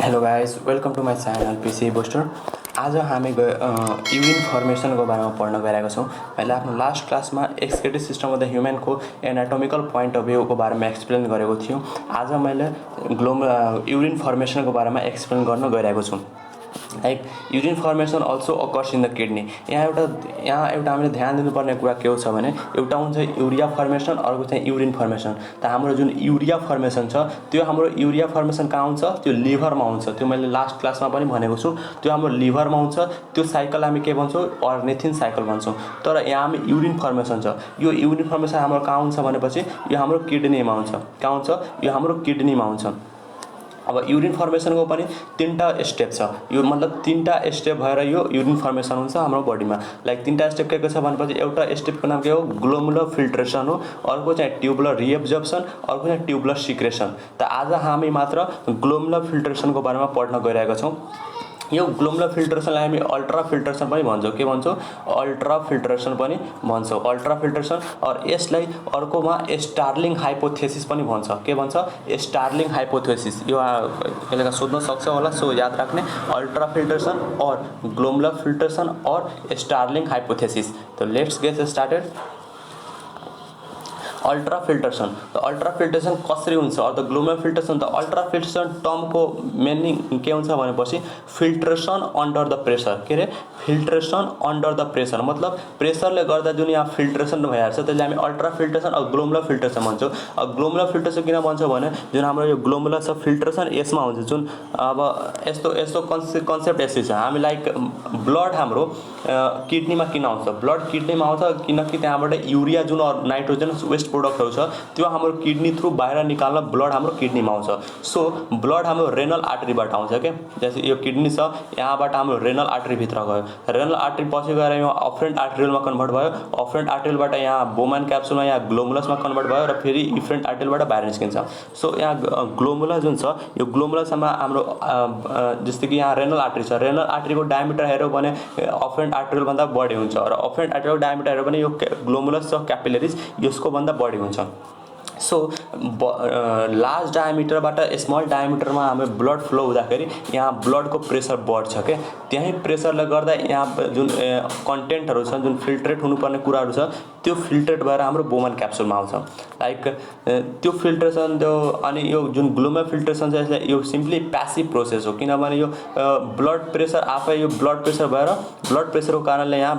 Hello guys, welcome to my channel PC booster. आज हामी urine फर्मेसनको बारेमा पढ्न गइरहेका छौँ। मैले आफ्नो लास्ट क्लासमा एक्सक्रिटिभ सिस्टम अफ द ह्युमनको एनाटोमिकल पोइन्ट अफ भ्यूको बारेमा एक्सप्लेन गरेको थियो। आज मैले युरिन फर्मेसनको बारेमा एक्सप्लेन गर्न गइरहेको छु। Like urine formation also occurs in the kidney. यहाँ एउटा हामीले ध्यान दिनुपर्ने कुरा के हो छ भने, एउटा हुन्छ युरिया फर्मेसन, अर्को चाहिँ युरिन फर्मेसन। त हाम्रो जुन युरिया फर्मेसन छ त्यो हाम्रो युरिया फर्मेसन कहाँ हुन्छ? त्यो लिभरमा हुन्छ। त्यो मैले लास्ट क्लासमा पनि भनेको छु। त्यो हाम्रो लिभरमा हुन्छ। त्यो साइकल हामी के भन्छौँ? अर्निथिन साइकल भन्छौँ। तर यहाँ हामी युरिन फर्मेसन छ। यो युरिन फर्मेसन हाम्रो कहाँ हुन्छ भनेपछि यो हाम्रो किडनीमा हुन्छ। कहाँ हुन्छ? यो हाम्रो किडनीमा हुन्छ। अब युरिन फर्मेसनको पनि तीनटा स्टेप छ। यो मतलब तीनटा स्टेप भएर यो युरिन फर्मेसन हुन्छ हाम्रो बडीमा। लाइक तीनटा स्टेप के छ भनेपछि एउटा स्टेपको नाम के हो? ग्लोमुलर फिल्ट्रेसन हो। अर्को चाहिँ ट्युबुलर रिएब्जर्प्सन, अर्को चाहिँ ट्युबुलर सिक्रेसन। त आज हामी मात्र ग्लोमुलर फिल्ट्रेसनको बारेमा पढ्न गइरहेका छौँ। यो ग्लोमुलर फिल्ट्रेसनलाई हामी अल्ट्रा फिल्ट्रेसन पनि भन्छौँ। के भन्छौँ? अल्ट्रा फिल्ट्रेसन पनि भन्छौँ। Ultra filtration. और यसलाई अर्कोमा स्टार्लिङ हाइपोथेसिस पनि भन्छ। के भन्छ? Starling hypothesis. यो कहिलेका सोध्न सक्छ होला, सो याद राख्ने। अल्ट्रा फिल्ट्रेसन और ग्लोमुलर फिल्ट्रेसन और स्टार्लिङ हाइपोथेसिस। तो let's get started. Ultra filtration. त अल्ट्रा फिल्ट्रेसन कसरी हुन्छ? और द ग्लोमुलर फिल्ट्रेसन। त अल्ट्रा फिल्ट्रेसन टर्मको मिनिङ के हुन्छ भनेपछि फिल्ट्रेसन अन्डर द प्रेसर। के अरे? फिल्ट्रेसन अन्डर द प्रेसर मतलब प्रेसरले गर्दा जुन यहाँ फिल्ट्रेसन भइहाल्छ त्यसले हामी अल्ट्रा फिल्ट्रेसन और ग्लोमुलर फिल्ट्रेसन भन्छौँ। अब ग्लोमुलर फिल्ट्रेसन किन भन्छौँ भने जुन हाम्रो यो ग्लोमुलर छ फिल्ट्रेसन यसमा हुन्छ। जुन अब यस्तो कन्सेप्ट यस्तै छ। हामी लाइक ब्लड हाम्रो किडनीमा किन आउँछ? ब्लड किडनीमा आउँछ किनकि त्यहाँबाट युरिया जुन नाइट्रोजन वेस्ट प्रोडक्टहरू छ त्यो हाम्रो किडनी थ्रु बाहिर निकाल्न ब्लड हाम्रो किडनीमा आउँछ। सो ब्लड हाम्रो रेनल आर्टरीबाट आउँछ के। जस्तै यो किडनी छ, यहाँबाट हाम्रो रेनल आर्टरी भित्र गयो। रेनल आर्टरी पछि गएर यो अफरेन्ट आर्टरियलमा कन्भर्ट भयो। अफरेन्ट आर्टरियलबाट यहाँ बोमन क्याप्सुलमा यहाँ ग्लोमुलसमा कन्भर्ट भयो र फेरि इफरेन्ट आर्टरियलबाट बाहिर निस्किन्छ। सो यहाँ ग्लोमुलस जुन छ यो ग्लोमुलसमा हाम्रो जस्तै कि यहाँ रेनल आर्टरी छ। रेनल आर्टरीको डायमिटर हेऱ्यो भने अफरेन्ट आर्टरियलभन्दा बढी हुन्छ र अफरेन्ट आर्टरियलको डायमिटर हेऱ्यो भने यो ग्लोमुलस छ क्यापिलरिज यसको भन्दा बढी हुन्छ। सो लार्ज डायमिटरबाट स्मल डायमिटरमा हाम्रो ब्लड फ्लो हुँदाखेरि यहाँ ब्लडको प्रेसर बढ्छ के। त्यही प्रेसरले गर्दा यहाँ जुन कन्टेन्टहरू छ, जुन फिल्ट्रेट हुनुपर्ने कुराहरू छ त्यो फिल्ट्रेट भएर हाम्रो बोमन क्याप्सुलमा आउँछ। लाइक त्यो फिल्ट्रेसन त्यो अनि यो जुन ग्लोमुलर फिल्ट्रेसन छ यसले यो सिम्पली प्यासिभ प्रोसेस हो। किनभने यो ब्लड प्रेसर आफै यो ब्लड प्रेसर भएर ब्लड प्रेसरको कारणले यहाँ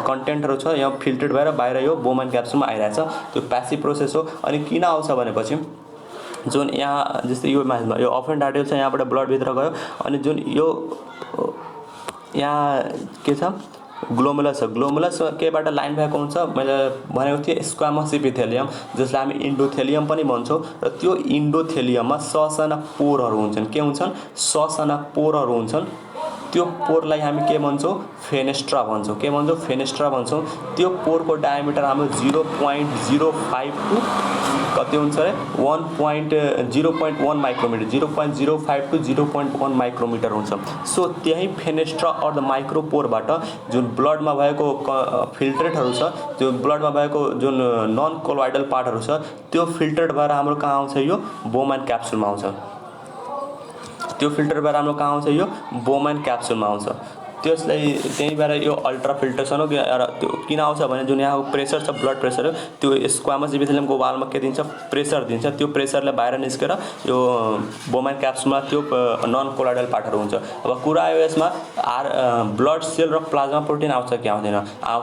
कन्टेन्टहरू छ यहाँ फिल्ट्रेट भएर बाहिर यो बोमन क्याप्सुलमा आइरहेछ। त्यो प्यासिभ प्रोसेस हो। अनि किन आउँछ भनेपछि जुन यहाँ जस्तै यो मासमा यो अफरेन्ट आर्टरियल छ यहाँबाट ब्लड भित्र गयो अनि जुन यो यहाँ के छ ग्लोमुलस छ। ग्लोमुलस केबाट लाइन भएको हुन्छ? मैले भनेको थिएँ स्क्वामस इपिथेलियम जसलाई हामी इन्डोथेलियम पनि भन्छौँ। र त्यो इन्डोथेलियममा ससाना पोरहरू हुन्छन्। के हुन्छन्? ससाना पोरहरू हुन्छन्। त्यो पोरलाई हामी के भन्छौँ? फेनेस्ट्रा भन्छौँ। के भन्छौँ? फेनेस्ट्रा भन्छौँ। त्यो पोरको डायमिटर हाम्रो 0.05 टु कति हुन्छ अरे 0.1 माइक्रोमिटर 0.05 टु 0.1 माइक्रोमिटर हुन्छ। सो त्यही फेनेस्ट्रा और द माइक्रोपोरबाट जुन ब्लडमा भएको फिल्ट्रेटहरू छ, त्यो ब्लडमा भएको जुन नन कोलोइडल पार्टहरू छ त्यो फिल्ट्रेट भएर हाम्रो कहाँ आउँछ? यो बोमन क्याप्सुलमा आउँछ। त्यो फिल्टर भएर हाम्रो कहाँ आउँछ? यो बोमन क्याप्सुलमा आउँछ। त्यसलाई त्यही भएर यो अल्ट्रा फिल्ट्रेसन हो। त्यो किन आउँछ भने जुन यहाँ प्रेसर छ ब्लड प्रेसर त्यो स्क्वामस इपिथेलियमको वालमा के दिन्छ? प्रेसर दिन्छ। त्यो प्रेसरले बाहिर निस्केर यो बोमन क्याप्सुलमा त्यो नन कोलोइडल पार्टहरू हुन्छ। अब कुरा आयो यसमा ब्लड सेल र प्लाज्मा प्रोटिन आउँछ कि आउँदैन?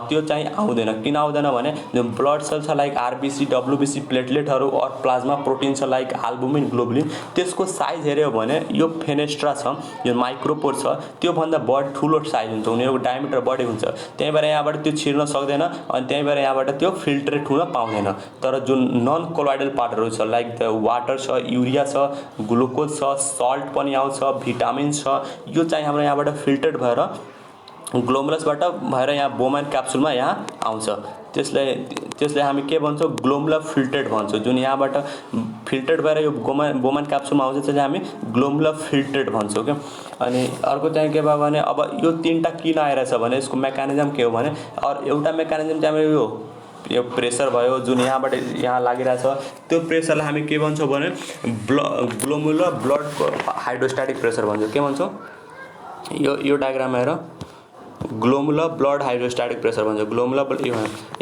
त्यो चाहिँ आउँदैन। किन आउँदैन भने जो ब्लड सेल छ लाइक आरबिसी डब्लुबिसी प्लेटलेटहरू और प्लाज्मा प्रोटिन छ लाइक एल्बुमिन ग्लोबुलिन त्यसको साइज हेऱ्यो भने यो फेनेस्ट्रा छ यो माइक्रोपोर छ त्योभन्दा बढी ठुलो साइज हुन्छ। उनीहरूको डायमिटर बढी हुन्छ। त्यही भएर यहाँबाट त्यो छिर्न सक्दैन अनि त्यही भएर यहाँबाट त्यो फिल्ट्रेट हुन पाउँदैन। तर जुन नन कोलोइडल पार्टहरू छ लाइक वाटर छ, युरिया छ, ग्लुकोज छ, सल्ट पनि आउँछ, भिटामिन छ, यो चाहिँ हाम्रो यहाँबाट फिल्ट्रेट भएर ग्लोमुलसबाट भएर यहाँ बोमन क्याप्सुलमा यहाँ आउँछ। त्यसले हामी के भन्छौँ? ग्लोमुलर फिल्ट्रेट भन्छौँ। जुन यहाँबाट फिल्ट्रेट भएर यो बोमन क्याप्सुलमा आउँछ त्यसले हामी ग्लोमुलर फिल्ट्रेट भन्छौँ क्या। अनि अर्को चाहिँ के भयो भने अब यो तीनटा किन आइरहेछ भने यसको मेकानिजम के हो भने और एउटा मेकानिजम चाहिँ हाम्रो यो यो प्रेसर भयो जुन यहाँबाट यहाँ लागिरहेछ त्यो प्रेसरलाई हामी के भन्छौँ भने ग्लोमुलर ब्लड हाइड्रोस्ट्याटिक प्रेसर भन्छौँ। के भन्छौँ? यो डायग्राममा हेर, ग्लोमुलर ब्लड हाइड्रोस्ट्याटिक प्रेसर भन्छ। ग्लोमुलर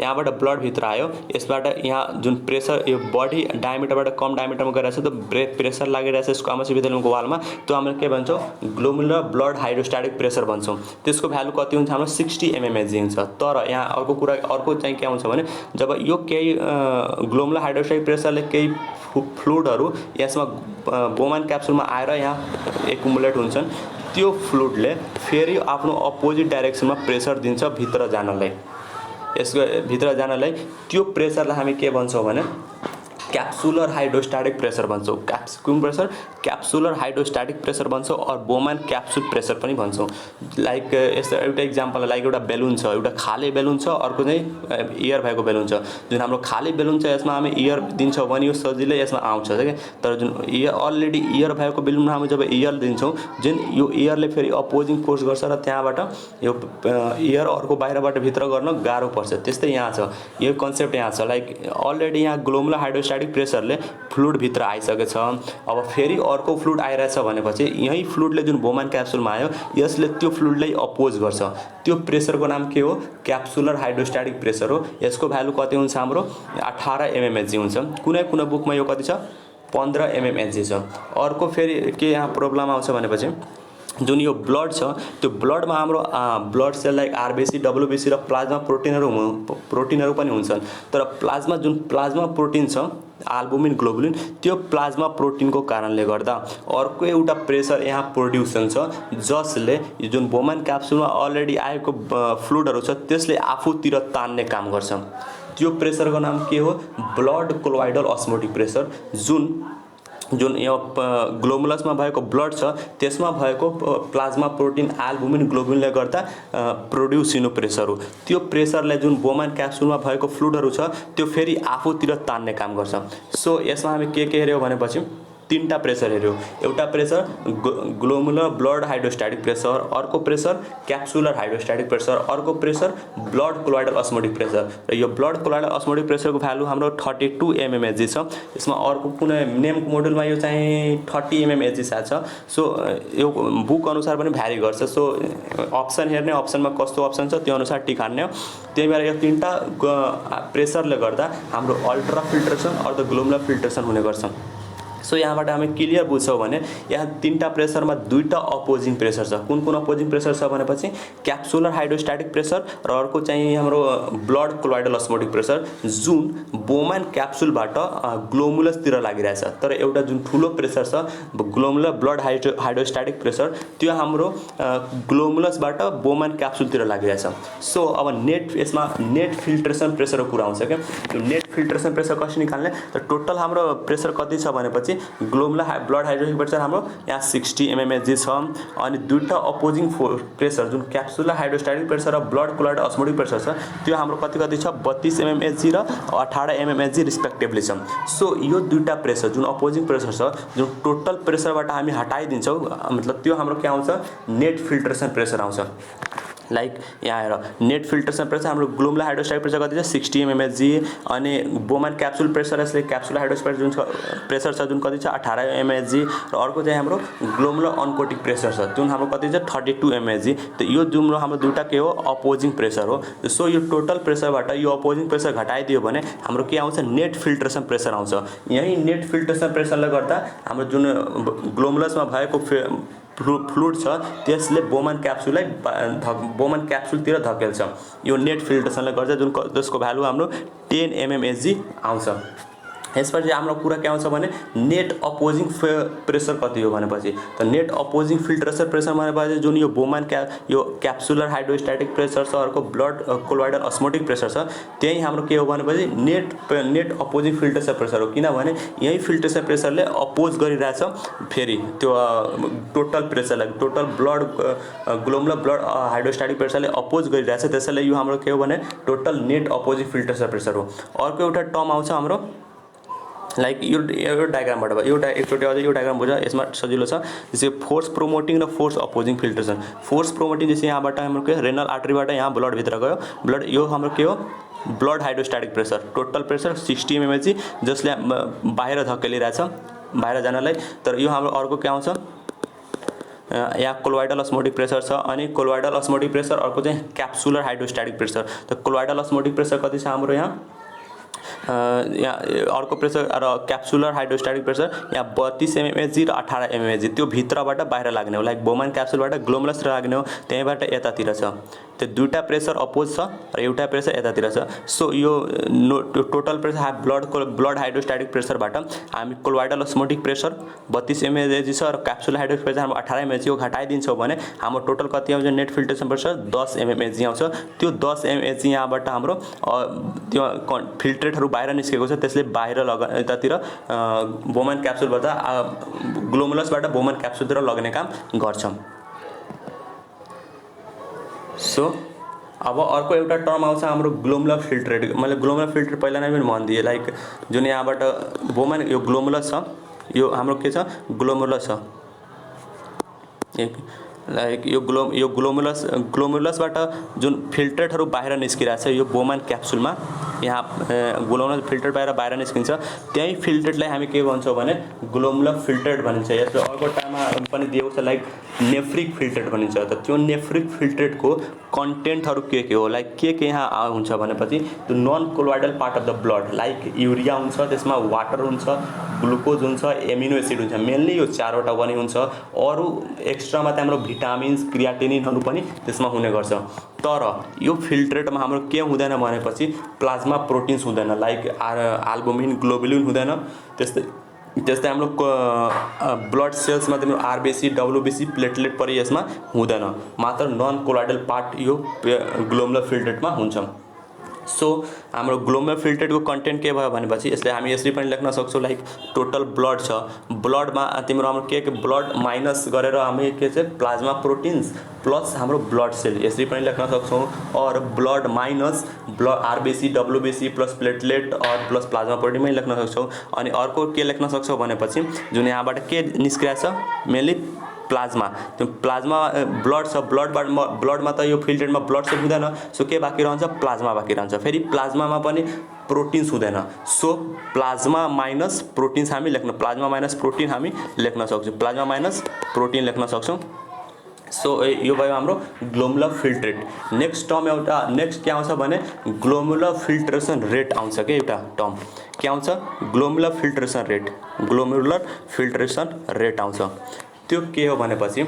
यहाँबाट ब्लड भित्र आयो, यसबाट यहाँ जुन प्रेसर यो बडी डायमिटरबाट कम डायमिटरमा गइरहेछ त्यो प्रेसर लागिरहेछ स्क्वामस इपिथेलियमको वालमा, त्यो हामीले के भन्छौँ? ग्लोमुलर ब्लड हाइड्रोस्ट्याटिक प्रेसर भन्छौँ। त्यसको भ्यालु कति हुन्छ? हाम्रो 60 mmHg हुन्छ। तर यहाँ अर्को चाहिँ के हुन्छ भने जब यो केही ग्लोमुलर हाइड्रोस्ट्याटिक प्रेसरले केही फ्लुइडहरू यसमा बोमन क्याप्सुलमा आएर यहाँ एकुमुलेट हुन्छन्, त्यो फ्लुइडले फेरि आफ्नो अपोजिट डाइरेक्सनमा प्रेसर दिन्छ भित्र जानलाई। यसको भित्र जानलाई त्यो प्रेसरलाई हामी के भन्छौँ भने क्याप्सुलर हाइड्रोस्ट्याटिक प्रेसर भन्छौँ। कुन प्रेसर? क्याप्सुलर हाइड्रोस्ट्याटिक प्रेसर भन्छौँ और बोमन क्याप्सुल प्रेसर पनि भन्छौँ। लाइक यस्तो एउटा इक्जाम्पल, लाइक एउटा बेलुन छ, एउटा खाली बेलुन छ, अर्को चाहिँ एयर भएको बेलुन छ। जुन हाम्रो खाली बेलुन छ यसमा हामी एयर दिन्छौँ भने यो सजिलै यसमा आउँछ क्या। तर जुन अलरेडी एयर भएको बेलुनमा हामी जब एयर दिन्छौँ, जुन यो एयरले फेरि अपोजिङ फोर्स गर्छ र त्यहाँबाट यो एयर अर्को बाहिरबाट भित्र गर्न गाह्रो पर्छ। त्यस्तै यहाँ छ, यो कन्सेप्ट यहाँ छ। लाइक अलरेडी यहाँ ग्लोमुलर हाइड्रोस्ट्याटिक प्रेसरले फ्लुइड भित्र आइसकेछ, अब फेरि अर्को फ्लुइड आइरहेछ भनेपछि यही फ्लुइडले जुन बोमन क्याप्सुलमा आयो यसले त्यो फ्लुइडलाई अपोज गर्छ। त्यो प्रेसरको नाम के हो? क्याप्सुलर हाइड्रोस्ट्याटिक प्रेसर हो। यसको भ्यालु कति हुन्छ? हाम्रो 18 mmHg हुन्छ। कुनै बुकमा यो कति छ? 15 mmHg छ। अर्को फेरि के यहाँ प्रब्लम आउँछ भनेपछि जुन यो ब्लड छ त्यो ब्लडमा हाम्रो blood cell like RBC, WBC र प्लाज्मा प्रोटिनहरू पनि हुन्छन्। तर प्लाज्मा प्रोटिन छ एल्बुमिन, ग्लोबुलिन, त्यो प्लाज्मा प्रोटिनको कारणले गर्दा अर्को एउटा प्रेसर यहाँ प्रोड्युस हुन्छ जसले जुन बोमन क्याप्सुलमा अलरेडी आएको फ्लुइडहरू छ त्यसले आफूतिर तान्ने काम गर्छ। त्यो प्रेसरको नाम के हो? Blood colloidal osmotic pressure. जुन यो ग्लोमुलसमा भएको ब्लड छ त्यसमा भएको प्लाज्मा प्रोटिन एल्बुमिन ग्लोबुलिनले गर्दा प्रोड्युस हुने प्रेसर हो। त्यो प्रेसरले जुन बोमन क्याप्सुलमा भएको फ्लुइडहरू छ त्यो फेरि आफूतिर तान्ने काम गर्छ। सो यसमा हामी के हेर्यौँ भनेपछि तीनटा प्रेसर हेर्यौँ। एउटा प्रेसर ग्लोमुलर ब्लड हाइड्रोस्ट्याटिक प्रेसर, अर्को प्रेसर क्याप्सुलर हाइड्रोस्ट्याटिक प्रेसर, अर्को pressure blood colloidal osmotic pressure. र यो ब्लड कोलोइडल अस्मोटिक प्रेसरको भ्यालु हाम्रो 32 mmHg छ। यसमा अर्को कुनै नेमको मोडुलमा यो चाहिँ 30 mmHg छ। सो यो बुक अनुसार पनि भ्यारी गर्छ। सो अप्सन हेर्ने, अप्सनमा कस्तो अप्सन छ त्यो अनुसार टिक हान्ने। त्यही भएर यो तीनटा प्रेसरले गर्दा हाम्रो अल्ट्रा फिल्ट्रेसन अथवा ग्लोमुलर फिल्ट्रेसन हुने गर्छ। सो यहाँबाट हामी क्लियर बुझ्छौँ भने यहाँ तीनटा प्रेसरमा दुईटा अपोजिङ प्रेसर छ। कुन अपोजिङ प्रेसर छ भनेपछि क्याप्सुलर हाइड्रोस्ट्याटिक प्रेसर र अर्को चाहिँ हाम्रो ब्लड कोलोइडल अस्मोटिक प्रेसर जुन बोमन क्याप्सुलबाट ग्लोमुलसतिर लागिरहेछ। तर एउटा जुन ठुलो प्रेसर छ ग्लोमुलर ब्लड हाइड्रोस्ट्याटिक प्रेसर त्यो हाम्रो ग्लोमुलसबाट बोमन क्याप्सुलतिर लागिरहेछ। सो अब यसमा नेट फिल्ट्रेसन प्रेसरको कुरा आउँछ क्या। यो नेट फिल्ट्रेसन प्रेसर कसरी निकाल्ने? त टोटल हाम्रो प्रेसर कति छ भनेपछि ग्लोमुलर ब्लड हाइड्रोस्ट्याटिक प्रेसर हाम्रो यहाँ 60 mmHg छ। अनि दुईटा अपोजिङ प्रेसर जुन क्याप्सुलर हाइड्रोस्ट्याटिक प्रेसर र ब्लड कोलोइडल अस्मोटिक प्रेसर छ त्यो हाम्रो कति छ? 32 mmHg र 18 mmHg रिस्पेक्टिभली छ। सो यो दुईटा प्रेसर जुन अपोजिङ प्रेसर छ जुन टोटल प्रेसरबाट हामी हटाइदिन्छौँ, मतलब त्यो हाम्रो के आउँछ? नेट फिल्ट्रेसन प्रेसर आउँछ। लाइक यहाँ हेर, नेट फिल्ट्रेसन प्रेसर हाम्रो ग्लोमुलर हाइड्रोस्ट्याटिक प्रेसर कति छ? 60 mmHg। अनि बोमन क्याप्सुल प्रेसर यसले क्याप्सुलर हाइड्रोस्ट्याटिक जुन प्रेसर छ जुन कति छ? 18 mmHg। र अर्को चाहिँ हाम्रो ग्लोमुलर अनकोटिक प्रेसर छ जुन हाम्रो कति छ? 32 mmHg। त यो जुन हाम्रो दुईटा के हो? अपोजिङ प्रेसर हो। सो यो टोटल प्रेसरबाट यो अपोजिङ प्रेसर घटाइदियो भने हाम्रो के आउँछ? नेट फिल्ट्रेसन प्रेसर आउँछ। यही नेट फिल्ट्रेसन प्रेसरले गर्दा हाम्रो जुन ग्लोमुलसमा भएको फ्लुइड छ त्यसले बोमन क्याप्सुलतिर धकेल्छ। यो नेट फिल्ट्रेसनले गर्दा जुन जसको भ्यालु हाम्रो 10 mmHg आउँछ। यसपछि हाम्रो कुरा के आउँछ भने नेट अपोजिङ प्रेसर कति हो भनेपछि त नेट अपोजिङ फिल्ट्रेसन प्रेसर भनेपछि जुन यो बोमन यो क्याप्सुलर हाइड्रोस्ट्याटिक प्रेसर छ, अर्को ब्लड कोलोइडल अस्मोटिक प्रेसर छ, त्यही हाम्रो के हो भनेपछि नेट अपोजिङ फिल्ट्रेसन प्रेसर हो। किनभने यही फिल्ट्रेसन प्रेसरले अपोज गरिरहेछ फेरि त्यो टोटल प्रेसरलाई, total blood glomerular blood hydrostatic प्रेसरले अपोज गरिरहेछ, त्यसैले यो हाम्रो के हो भने total net opposing filtration pressure हो। अर्को एउटा टर्म आउँछ हाम्रो लाइक यो डायग्रामबाट भयो एकचोटि अझै यो डायग्राम बुझ यसमा सजिलो छ। जस्तै फोर्स प्रोमोटिङ र फोर्स अपोजिङ फिल्ट्रेसन। फोर्स प्रोमोटिङ जस्तै यहाँबाट हाम्रो के रेनल आर्टरीबाट यहाँ ब्लड भित्र गयो, ब्लड यो हाम्रो के हो blood हाइड्रोस्ट्याटिक pressure, total pressure 60 mmHg जसले बाहिर धकेलिरहेछ बाहिर जानलाई। तर यो हाम्रो अर्को के आउँछ यहाँ कोलोइडल अस्मोटिक प्रेसर छ, अनि कोलोइडल अस्मोटिक प्रेसर अर्को चाहिँ क्याप्सुलर हाइड्रोस्ट्याटिक प्रेसर। त कोलोइडल अस्मोटिक प्रेसर कति छ हाम्रो यहाँ अर्को प्रेसर र क्याप्सुलर हाइड्रोस्ट्याटिक प्रेसर यहाँ 32 mmHg र 18 mmHg त्यो भित्रबाट बाहिर लाग्ने हो, लाइक बोमन क्याप्सुलबाट ग्लोमुलस लाग्ने हो, त्यहीँबाट यतातिर छ। त्यो दुईटा प्रेसर अपोज छ र एउटा प्रेसर यतातिर छ। सो यो टोटल प्रेसर ब्लड हाइड्रोस्ट्याटिक प्रेसरबाट हामी कोलोइडल अस्मोटिक प्रेसर 32 mmHg छ र क्याप्सुलर हाइड्रोस्ट्याटिक प्रेसर हाम्रो 18 mmHg को घटाइदिन्छौँ भने हाम्रो टोटल कति आउँछ नेट फिल्ट्रेसन प्रेसर 10 mmHg आउँछ। त्यो 10 mmHg यहाँबाट हाम्रो त्यो फिल्ट्रेटहरू बाहिर निस्केको छ, त्यसले बाहिर यतातिर बोमन क्याप्सुलबाट ग्लोमुलसबाट बोमन क्याप्सुलतिर लग्ने काम गर्छ। सो अब अर्को एउटा टर्म आउँछ हाम्रो ग्लोमुलर फिल्ट्रेट। मैले ग्लोमुलर फिल्ट्रेट पहिला नै पनि भनिदिएँ, लाइक जुन यहाँबाट बोमन यो ग्लोमुलस छ, यो हाम्रो के छ ग्लोमुलस छ, लाइक यो ग्लोमुलसबाट जुन फिल्ट्रेटहरू बाहिर निस्किरहेछ यो बोमन क्याप्सुलमा यहाँ ग्लोमुलर फिल्ट्रेट बाहिर निस्किन्छ, त्यही फिल्ट्रेटलाई हामी के भन्छौँ भने ग्लोमुलर फिल्ट्रेट भनिन्छ। यसको अर्को टाइममा पनि दिएको छ लाइक नेफ्रिक फिल्ट्रेट भनिन्छ। त त्यो नेफ्रिक फिल्ट्रेटको कन्टेन्टहरू के हो, लाइक के यहाँ हुन्छ भनेपछि त्यो non colloidal part of the blood like urea हुन्छ, त्यसमा वाटर हुन्छ, ग्लुकोज हुन्छ, एमिनो एसिड हुन्छ, मेनली यो चारवटा पनि हुन्छ। अरू एक्स्ट्रामा चाहिँ हाम्रो भिटामिन्स क्रियाटिनिनहरू पनि त्यसमा हुने गर्छ। तर यो फिल्ट्रेटमा हाम्रो के हुँदैन भनेपछि प्लाज्मा प्रोटिन्स हुँदैन, लाइक एल्बुमिन ग्लोबुलिन हुँदैन। त्यस्तै हाम्रो ब्लड सेल्समा तिम्रो आरबिसी डब्लुबिसी प्लेटलेट पनि यसमा हुँदैन, मात्र नन कोलोइडल पार्ट यो ग्लोमुलर फिल्ट्रेटमा हुन्छ। सो हाम्रो ग्लोमुलर फिल्ट्रेटको कन्टेन्ट के भयो भनेपछि यसले हामी यसरी पनि लेख्न सक्छौँ लाइक टोटल ब्लड छ, ब्लडमा तिम्रो हाम्रो के ब्लड माइनस गरेर हामी के चाहिँ प्लाज्मा प्रोटिन्स प्लस हाम्रो ब्लड सेल यसरी पनि लेख्न सक्छौँ। और blood minus blood RBC WBC plus platelet और प्लस प्लाज्मा प्रोटिन पनि लेख्न सक्छौँ। अनि अर्को के लेख्न सक्छौँ भनेपछि जुन यहाँबाट के निस्किरहेछ मेनली प्लाज्मा, त्यो प्लाज्मा ब्लड छ, ब्लडमा त यो फिल्ट्रेटमा ब्लड सेल हुँदैन, सो के बाँकी रहन्छ प्लाज्मा बाँकी रहन्छ। फेरि प्लाज्मामा पनि प्रोटिन्स हुँदैन, सो प्लाज्मा माइनस प्रोटिन्स हामी लेख्न प्लाज्मा माइनस प्रोटिन हामी लेख्न सक्छौँ, प्लाज्मा माइनस प्रोटिन लेख्न सक्छौँ। सो यो भयो हाम्रो ग्लोमुलर फिल्ट्रेट। नेक्स्ट टर्म एउटा नेक्स्ट के आउँछ भने ग्लोमुलर फिल्ट्रेसन रेट आउँछ के एउटा टर्म के आउँछ glomerular filtration rate, glomerular filtration rate आउँछ। त्यो के हो भनेपछि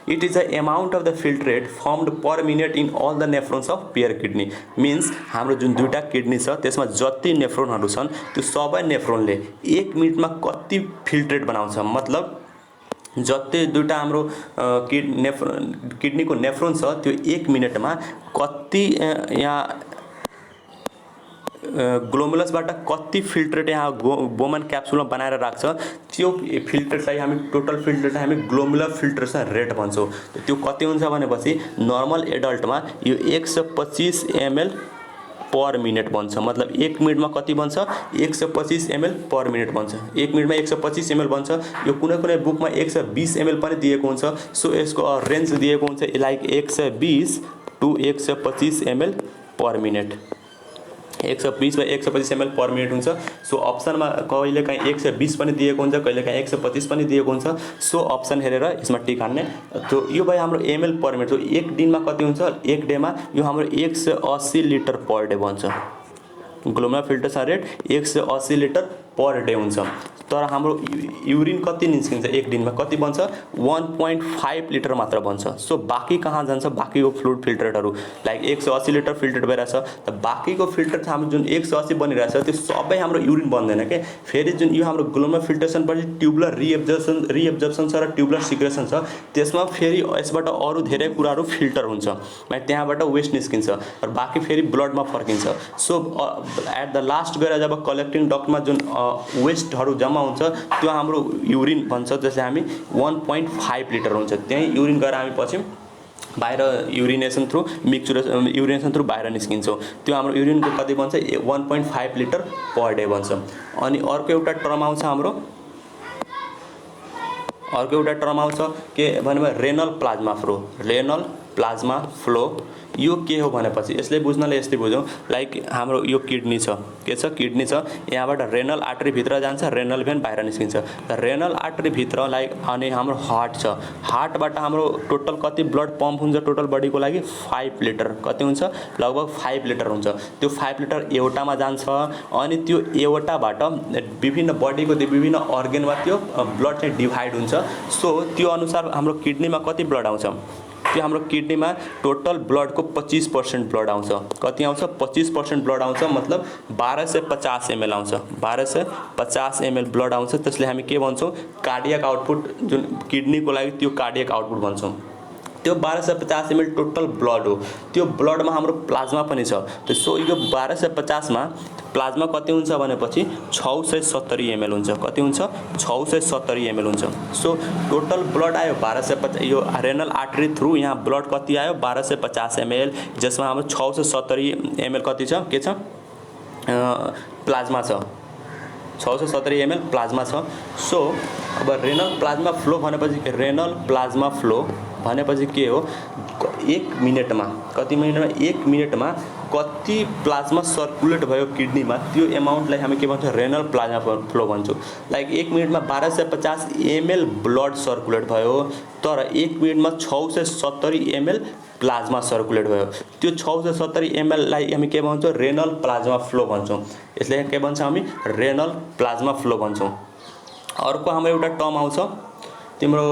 it is the amount of the filtrate formed per minute in all the nephrons of pair kidney. Means हाम्रो जुन दुईटा किडनी छ त्यसमा जति नेफ्रोनहरू छन् त्यो सबै नेफ्रोनले 1 मिनटमा कति फिल्ट्रेट बनाउँछ, मतलब जति दुईटा हाम्रो किडनीको नेफ्रोन छ त्यो 1 मिनटमा कति यहाँ ग्लोमुलसबाट कति फिल्ट्रेट यहाँ बोमन क्याप्सुलमा बनाएर राख्छ, त्यो फिल्ट्रेटलाई हामी टोटल फिल्ट्रेटलाई हामी ग्लोमुलर फिल्ट्रेसन रेट भन्छौँ। त्यो कति हुन्छ भनेपछि नर्मल एडल्टमा यो 125 ml पर मिनट बन्छ, मतलब 1 मिनटमा कति बन्छ 125 ml पर मिनट बन्छ, 1 मिनटमा 125 ml बन्छ। यो कुनै बुकमा 120 ml पनि दिएको हुन्छ, सो यसको रेन्ज दिएको हुन्छ like 120 to 125 ml per minute, 120 वा 125 ml पर मिनट हुन्छ। सो अप्सनमा कहिलेकाहीँ 120 पनि दिएको हुन्छ, कहिलेकाहीँ 125 पनि दिएको हुन्छ, सो अप्सन हेरेर यसमा टिक हान्ने। त्यो यो भयो हाम्रो ml पर मिनट। सो एक दिनमा कति हुन्छ, एक डेमा यो हाम्रो 180 लिटर पर डे बन्छ। Glomerular filtration rate 180 litre per day हुन्छ। तर हाम्रो युरिन कति निस्किन्छ एक दिनमा कति बन्छ 1.5 लिटर मात्र बन्छ। सो बाँकी कहाँ जान्छ, बाँकीको फ्लुइड फिल्ट्रेटहरू लाइक 180 लिटर फिल्ट्रेट भइरहेछ, त बाँकीको फिल्ट्रेट हाम्रो जुन 180 बनिरहेछ त्यो सबै हाम्रो युरिन बन्दैन के। फेरि जुन यो हाम्रो ग्लोमुलर फिल्ट्रेसन पछि ट्युबुलर रिएब्जर्प्सन छ र ट्युबुलर सिक्रेसन छ, त्यसमा फेरि यसबाट अरू धेरै कुराहरू फिल्टर हुन्छ, त्यहाँबाट वेस्ट निस्किन्छ र बाँकी फेरि ब्लडमा फर्किन्छ। सो एट द लास्ट गएर जब कलेक्टिङ डक्टमा जुन वेस्टहरू जम्मा हुन्छ त्यो हाम्रो युरिन भन्छ, जसले हामी 1.5 लिटर हुन्छ। त्यही युरिन गएर हामी पछि बाहिर युरिनेसन थ्रु युरिनेसन थ्रु बाहिर निस्किन्छ। त्यो हाम्रो युरिनको कति बन्छ 1.5 लिटर पर डे बन्छ। अनि अर्को एउटा टर्म आउँछ हाम्रो के भन्ने renal plasma flow. Renal plasma flow यो के हो भनेपछि यसले बुझ्नले यस्तै बुझौँ, लाइक हाम्रो यो किडनी छ, के छ किडनी छ, यहाँबाट रेनल आर्टरी भित्र जान्छ, रेनल भेन बाहिर निस्किन्छ। रेनल आर्टरी भित्र लाइक अनि हाम्रो हार्ट छ, हार्टबाट हाम्रो टोटल कति ब्लड पम्प हुन्छ टोटल बडीको लागि 5 लिटर, कति हुन्छ लगभग 5 लिटर हुन्छ। त्यो 5 लिटर एउटामा जान्छ अनि त्यो एउटाबाट विभिन्न बडीको विभिन्न अर्गनमा त्यो ब्लड चाहिँ डिभाइड हुन्छ। सो त्यो अनुसार हाम्रो किडनीमा कति ब्लड आउँछ, त्यो हाम्रो किडनीमा टोटल ब्लडको 25% ब्लड आउँछ। कति आउँछ 25% ब्लड आउँछ, मतलब 1250 ml आउँछ। 1250 ml ब्लड आउँछ। त्यसले हामी के भन्छौँ कार्डियक आउटपुट, जुन किडनीको लागि त्यो कार्डियक आउटपुट भन्छौँ। त्यो 1250 ml टोटल ब्लड हो। त्यो ब्लडमा हाम्रो प्लाज्मा पनि छ। सो यो 1250 मा प्लाज्मा कति हुन्छ भनेपछि 670 ml हुन्छ। कति हुन्छ 670 ml हुन्छ। सो टोटल ब्लड आयो 1250, यो रेनल आर्टरी थ्रु यहाँ ब्लड कति आयो 1250 ml, जसमा हाम्रो 670 ml कति छ, के छ प्लाज्मा छ, 670 ml प्लाज्मा छ। सो अब रेनल प्लाज्मा फ्लो भनेपछि, रेनल प्लाज्मा फ्लो भनेपछि के हो, 1 मिनेटमा कति मिनेटमा 1 मिनेटमा कति प्लाज्मा सर्कुलेट भयो किडनीमा, त्यो एमाउन्टलाई हामी के भन्छौँ रेनल प्लाज्मा फ्लो भन्छौँ। लाइक 1 मिनेटमा 1250 ml ब्लड सर्कुलेट भयो, तर 1 मिनेटमा 670 ml प्लाज्मा सर्कुलेट भयो। त्यो 670 ml लाई हामी के भन्छौँ रेनल प्लाज्मा फ्लो भन्छौँ। यसले के भन्छ हामी रेनल प्लाज्मा फ्लो भन्छौँ। अर्को हाम्रो एउटा टर्म आउँछ तिम्रो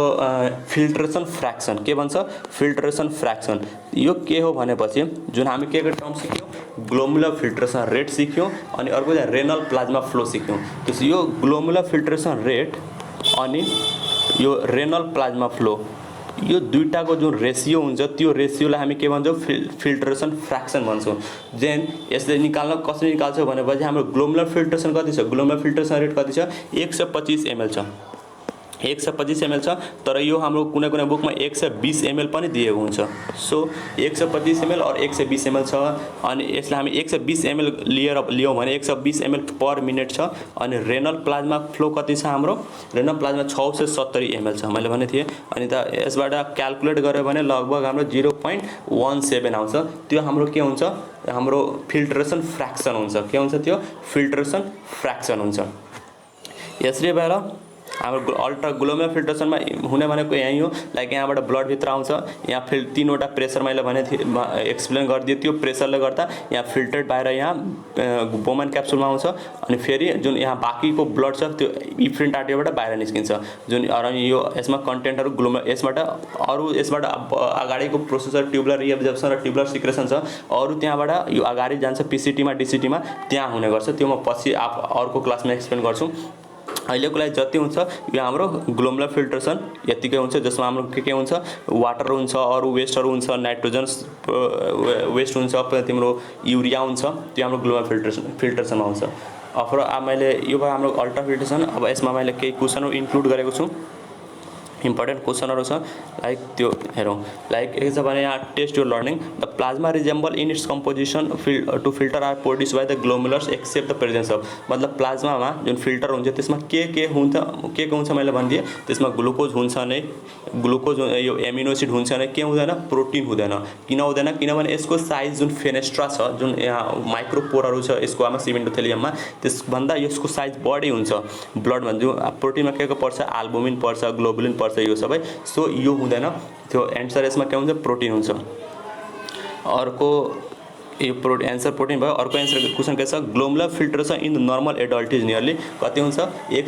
फिल्ट्रेसन फ्र्याक्सन। के भन्छ फिल्ट्रेसन फ्र्याक्सन। यो के हो भनेपछि जुन हामी के टर्म सिक्यौँ ग्लोमुलर फिल्ट्रेसन रेट सिक्यौँ, अनि अर्को चाहिँ रेनल प्लाज्मा फ्लो सिक्यौँ। त्यसो यो ग्लोमुलर फिल्ट्रेसन रेट अनि यो रेनल प्लाज्मा फ्लो, यो दुईटाको जुन रेसियो हुन्छ त्यो रेसियोलाई हामी के भन्छौँ फिल्ट्रेसन फ्र्याक्सन भन्छौँ। जेन यसले निकाल्न कसरी निकाल्छौँ भनेपछि हाम्रो ग्लोमुलर फिल्ट्रेसन कति छ, ग्लोमुलर फिल्ट्रेसन रेट कति छ 125 ml छ, 125 ml छ। तर यो हाम्रो कुनै कुनै बुकमा 120 ml पनि दिएको हुन्छ। सो 125 ml और 120 ml छ। अनि यसलाई हामी 120 ml लियौँ भने 120 ml पर मिनट छ। अनि रेनल प्लाज्मा फ्लो कति छ हाम्रो, रेनल प्लाज्मा 670 ml छ मैले भने थिएँ। अनि त यसबाट क्याल्कुलेट गर्यो भने लगभग हाम्रो 0.17 आउँछ। त्यो हाम्रो के हुन्छ हाम्रो फिल्ट्रेसन फ्र्याक्सन हुन्छ। के हुन्छ त्यो फिल्ट्रेसन फ्र्याक्सन हुन्छ। यसरी भएर हाम्रो अल्ट्रा ग्लोमुलर फिल्ट्रेसनमा हुने भनेको यही हो। लाइक यहाँबाट ब्लड भित्र आउँछ, यहाँ तीनवटा प्रेसर मैले भने थिएँ एक्सप्लेन गरिदिएँ। त्यो प्रेसरले गर्दा यहाँ फिल्टर्ड बाहिर यहाँ बोमन क्याप्सुलमा आउँछ। अनि फेरि जुन यहाँ बाँकीको ब्लड छ त्यो इफ्रेन्ट आर्टरीबाट बाहिर निस्किन्छ। जुन यो यसमा कन्टेन्टहरू ग्लोमुलर यसबाट यसबाट अगाडिको प्रोसेसर ट्युबुलर रिएब्जर्प्सन र ट्युबुलर सिक्रेसन छ। अरू त्यहाँबाट यो अगाडि जान्छ पिसिटीमा डिसिटीमा, त्यहाँ हुने गर्छ। त्यो म पछि अर्को क्लासमा एक्सप्लेन गर्छु। अहिलेको लागि जति हुन्छ यो हाम्रो ग्लोमुलर फिल्ट्रेसन यतिकै हुन्छ, जसमा हाम्रो के हुन्छ वाटर हुन्छ, अरू वेस्टहरू हुन्छ, नाइट्रोजन वेस्ट हुन्छ, तिम्रो युरिया हुन्छ, त्यो हाम्रो ग्लोमुलर फिल्ट्रेसनमा आउँछ। अब मैले यो भयो हाम्रो अल्ट्रा फिल्ट्रेसन। अब यसमा मैले केही क्वेसनहरू इन्क्लुड गरेको छु, इम्पोर्टेन्ट क्वेसनहरू छ। लाइक त्यो हेरौँ, लाइक के छ भने यहाँ test your learning the plasma resemble in its composition to filter are produce by the glomerulus except the presence of, मतलब प्लाज्मामा जुन फिल्टर हुन्छ त्यसमा के हुन्छ मैले भनिदिएँ। त्यसमा ग्लुकोज हुन्छ नै, ग्लुकोज यो एमिनो एसिड हुन्छ नै, के हुँदैन प्रोटिन हुँदैन। किन हुँदैन किनभने यसको साइज जुन फेनेस्ट्रा छ, जुन यहाँ माइक्रोपोरहरू छ यसको आमा सिमेन्टोथेलियममा, त्यसभन्दा यसको साइज बढी हुन्छ ब्लडमा। जो प्रोटिनमा के पर्छ एल्बुमिन पर्छ, ग्लोबुलिन पर्छ, यो सबै। सो यो हुँदैन, त्यो एन्सर यसमा के हुन्छ प्रोटिन हुन्छ। अर्को यो एन्सर प्रोटिन भयो। अर्को एन्सर क्वेसन के छ glomerular filtration in the normal adult is nearly कति हुन्छ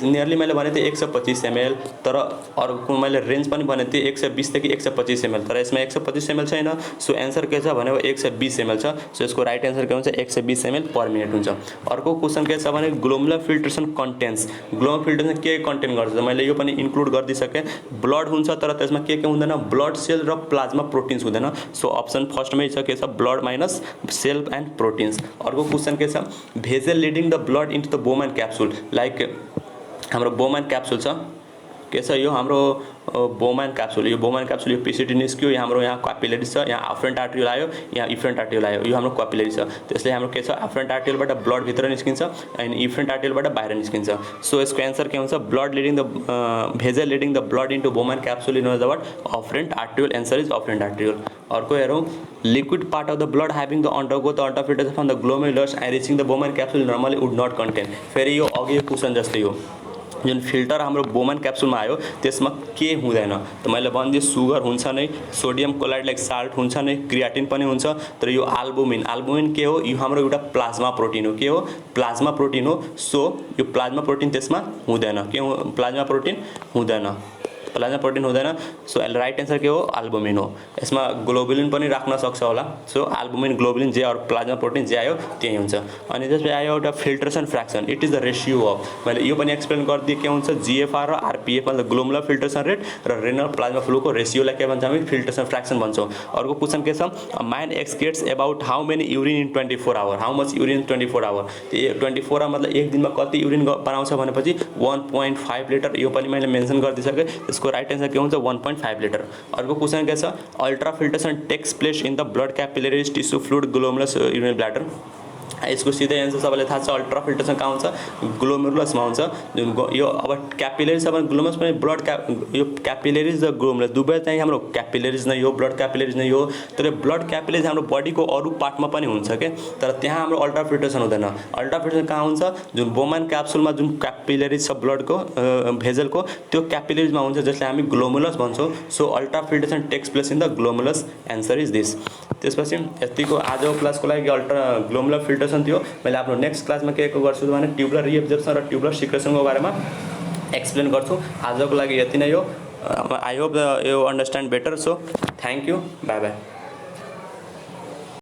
नियरली मैले भने थिएँ 125 ml, तर अर्को मैले रेन्ज पनि भनेको थिएँ 120 देखि 125 ml, तर यसमा 125 ml छैन। सो एन्सर के छ भने 120 ml छ। सो यसको राइट एन्सर के हुन्छ 120 ml पर मिनट हुन्छ। अर्को क्वेसन के छ भने glomerular filtration contents, glomerular filtration के कन्टेन्ट गर्छ मैले यो पनि इन्क्लुड गरिदिइसकेँ। ब्लड हुन्छ तर त्यसमा के हुँदैन ब्लड सेल र प्लाज्मा प्रोटिन्स हुँदैन। सो अप्सन फर्स्टमै छ के छ blood minus cell and proteins. अर्को क्वेसन के छ vessel leading the blood into the Bowman capsule, like हाम्रो बोमन क्याप्सुल छ, के छ यो हाम्रो बोमन क्याप्सुल, यो बोमन क्याप्सुल यो पीसीटी निस्क्यो, यहाँ हाम्रो यहाँ क्यापिलरीज छ, यहाँ अफरेन्ट आर्ट्रियोल आयो, यहाँ इफरेन्ट आर्ट्रियोल आयो, यो हाम्रो क्यापिलरी छ। त्यसले हाम्रो के छ अफरेन्ट आर्ट्रियोलबाट ब्लड भित्र निस्किन्छ अनि इफरेन्ट आर्ट्रियोलबाट बाहिर निस्किन्छ। सो यसको एन्सर के हुन्छ blood leading the vessel leading the blood into Bowman capsule in the word afferent arteriole, answer is afferent arteriole. अर्को हेरौँ liquid part of the blood having the undergo the ultrafiltration from the glomerulus and reaching the Bowman capsule normally would not contain. फेरि यो अघि question जस्तै हो, जुन filter हाम्रो बोमन क्याप्सुलमा आयो त्यसमा के हुँदैन त मैले भनिदिएँ सुगर हुन्छ नै, सोडियम क्लोराइड लाइक साल्ट हुन्छ नै, क्रियाटिन पनि हुन्छ, तर यो अल्बुमिन, अल्बुमिन के हो यो हाम्रो एउटा प्लाज्मा प्रोटिन हो। के हो प्लाज्मा प्रोटिन हो। सो यो प्लाज्मा प्रोटिन त्यसमा हुँदैन। के हो प्लाज्मा प्रोटिन हुँदैन, प्लाज्मा प्रोटिन हुँदैन। सो राइट एन्सर के हो अल्बुमिन हो। यसमा ग्लोबुलिन पनि राख्न सक्छ होला। सो अल्बुमिन ग्लोबुलिन जे अरू प्लाज्मा प्रोटिन जे आयो त्यही हुन्छ। अनि त्यसपछि आयो एउटा filtration fraction, it is the ratio of, मैले यो पनि एक्सप्लेन गरिदिएँ के हुन्छ जिएफआर र आरपिएफ मतलब ग्लोमुलर फिल्ट्रेसन रेट र रेनल प्लाज्मा फ्लोको रेसियोलाई के भन्छ हामी फिल्ट्रेसन फ्र्याक्सन भन्छौँ। अर्को क्वेसन के छ man excretes about how many urine in 24 hour, how much urine 24 hour. 24 hour मतलब एक दिनमा कति युरिन बनाउँछ भनेपछि 1.5 लिटर, यो पनि मैले मेन्सन गरिदिइसकेँ। यसको राइट एन्सर के हुन्छ 1.5 लिटर। अर्को क्वेसन के छ ultra filtration takes place in the blood capillaries tissue fluid glomerulus urinary bladder. यसको सिधै एन्सर सबैलाई थाहा छ अल्ट्रा फिल्ट्रेसन कहाँ हुन्छ ग्लोमेरुलसमा हुन्छ। जुन यो अब क्यापिलरीज अब ग्लोमस पनि ब्लड यो क्यापिलरीज र ग्लोमेरुलस दुवै चाहिँ हाम्रो क्यापिलरीज नै हो, ब्लड क्यापिलरीज नै हो। तर ब्लड क्यापिलरीज हाम्रो बडीको अरू पार्टमा पनि हुन्छ के, तर त्यहाँ हाम्रो अल्ट्रा फिल्ट्रेसन हुँदैन। अल्ट्रा फिल्ट्रेसन कहाँ हुन्छ जुन बोमन क्याप्सुलमा जुन क्यापिलरीज छ ब्लडको भेजलको त्यो क्यापिलरीजमा हुन्छ जसलाई हामी ग्लोमेरुलस भन्छौँ। So ultra filtration takes place in the glomerulus, answer is this. त्यसपछि यतिको आजको क्लासको लागि अल्ट्रा ग्लोमेरुलर फिल्ट्रेसन थियो। मैले आफ्नो नेक्स्ट क्लासमा के गर्छु भने ट्युबुलर रिएब्जर्प्सन र ट्युबुलर सिक्रेसनको बारेमा एक्सप्लेन गर्छु। आजको लागि यति नै हो। I hope you understand better. So thank you, by by.